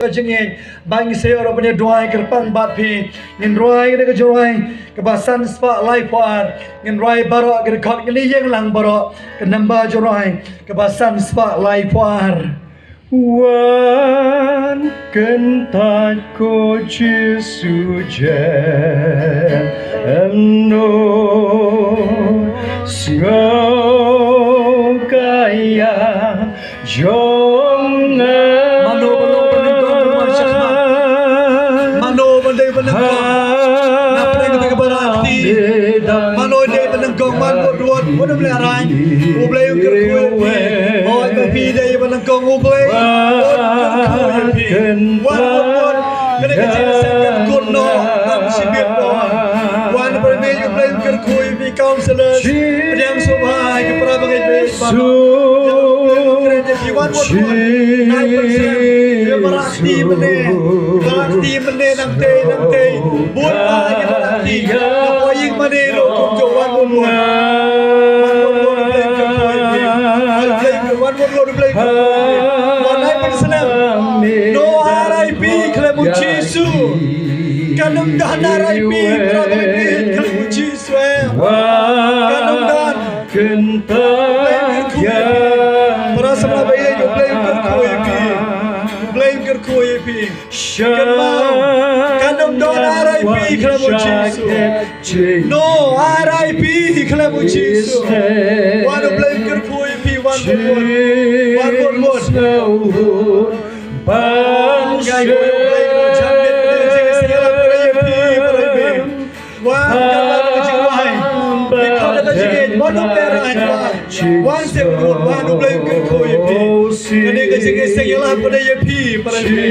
Jengeng bang saya orang punya doa kerpang bapi ngin roi ke juroi ke basan spa life war ngin roi barok ke khot ke yang lang barok ke namba juroi ke basan spa life war wan kentat ko Jesu jem no sngau kaya jong Mana boleh arai, boleh yang kerkuih, oh tapi dia yang kong boleh, wan, kena kecil sangat kuno, nam sibir pohon, wan berbeza yang boleh kerkuih di kaunselor, yang subhai kepada bagai besar, wan naik bersih, berakti mene, nanti, buat lagi berakti, apa yang mana lo kunjungan No RIP Kelamu Jesu Kanam dan RIP Berabang Kelamu Jesu Kanam dan Para sama bayi you blame kerkoi pi Kanam dan RIP Kelamu Jesu No RIP Kelamu Jesu One blame kerkoi pi one Banggai boleh jangan segala perayaan perayaan. Wan kabar kejauhan, dikau dah jangan mana perayaan. Wan sebut wan boleh kerkoi pi, kene kejauhan segala perayaan perayaan.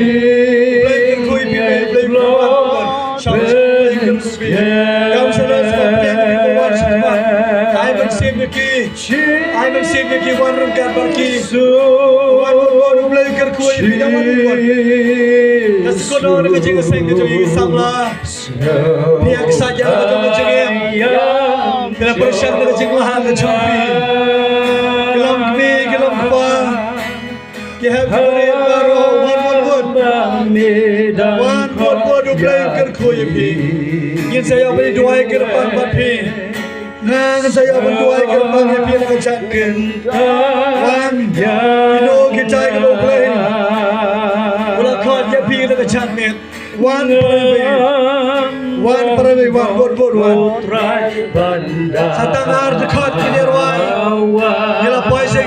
Boleh kerkoi pi, boleh wan. Syawal kerkoi. Kau selalu seperti wan semua. I will save you wan rungkat baki. Wan boleh kerkoi pi wan. Kasih nak kecil saya kecil samla. Pihak saja macam macam ni. Bila persiap nak kecil mahal kecil. Kelam kini kelam apa? Kehab kiri baru one ublay kerkoi pi. Ini saya beri doa kerpan bapi. Nang saya berdoa kerpan bapi nak cakap. One ino kita kalau play. Channel one Satangar dekat kini ruang Gila poise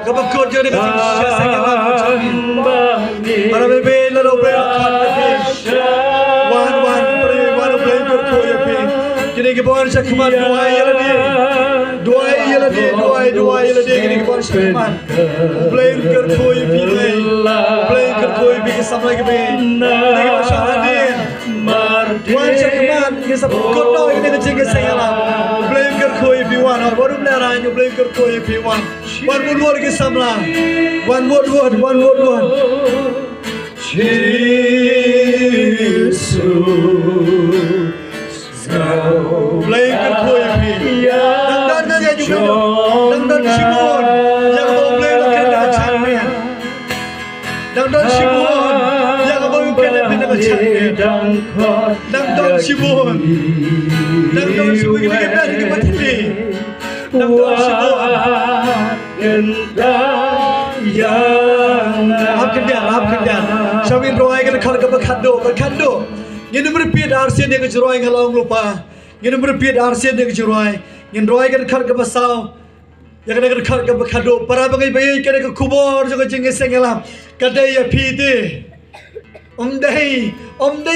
Kebakut jadi ketika saya Para bebe lalu berkat One play berkoya pi Kini kebawan saya kemat dua yala dia kini kebawan saya kemat Play berkoya pi Play berkoya pi sampai ke pi Lagi pasal hadir Wan saya kemat Kini sampai kono ini kecil saya lah Play berkoya pi wan Baru belaran you play berkoya pi wan One word ke samla One word Jesus Play kerkoi pi Nang dan juga Nang Simon yang mau play kena champion Nang Simon yang mau kena champion Nang Simon kita kena ke mati Nang Simon Hap kendan Syawin roai kena kal ke berkando Ini berpiat arsian yang kejuruai kalau lupa. Ini berpiat arsian yang kejuruai. Ini roai kan kar ke basau. Yang kena kar ke berkado. Para bangai bayi kena ke kubur juga jengis sengalam. Kadai ya pide. Omdai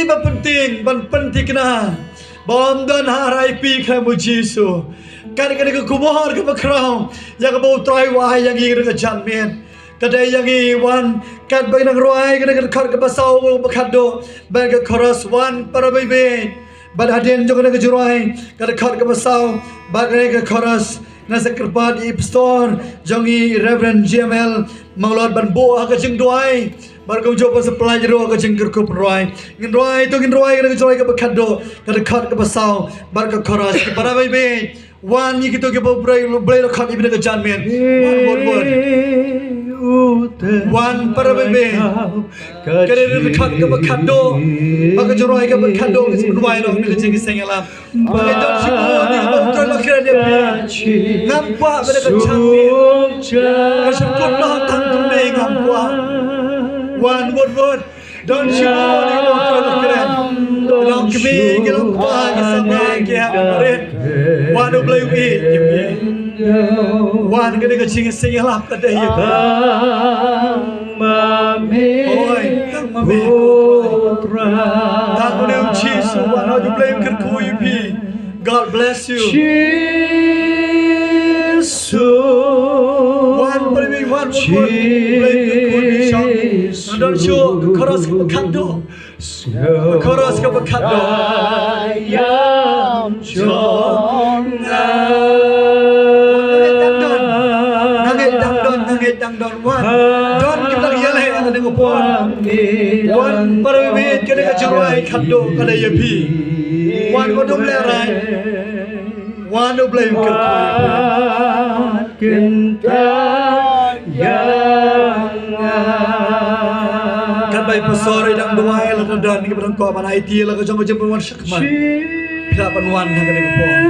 berpenting, berpenting kena. Bom dan harai pi kamu Jesu. Kena ke kubur ke berkerau. Yang bau try wahai yang ingin ke jamin. Kadai yang iwan kat bagi nang roai kena kar ke basau berkado bagi koros wan para bebe bad hadin juga kena jurai kena kar ke basau bagi ke koros nasa kerpat ipstor jongi Reverend GML Maulad ban bo ke jeng doai bar ko jopo supply jero ke jeng kerkup roai ngin roai kena jurai ke berkado kena kar ke basau bar ke koros para bebe wan ni kita ke boleh lo khat ibne ke janmen wan Wan para bebe kada dekat ke bakado maka joroi ke bakado ke sebenwai dong ni kecing sengalam maka don sibu ni betul lah kira dia ngampa pada kecami kesemput lah tanggung ni ngampa wan word don sibu ni betul lah kira dalam kami dalam pagi sama ke hari wan boleh wan kada kecing sengalam kada ya oi tang mame putra tang udah Jesus wan how you blame kerku pi God bless you Jesus wan blame wan blame kerku pi shang dan show chorus ke bakado chorus ke bakado ayam Nangit dang wan don kita lihat ada dengan puan wan perwit kada kejurai kado kada yapi wan ko dum lerai wan do blame kerku kinta yang kan baik pesori dang duai la ko dan ke berang ko man IT la ko jom wan syakman pirapan wan kada dengan puan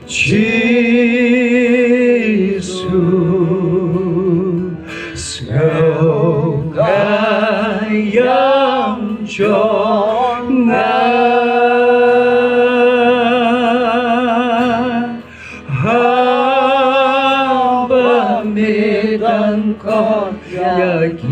Jesus, yang jangan hamba medan kau yakiwe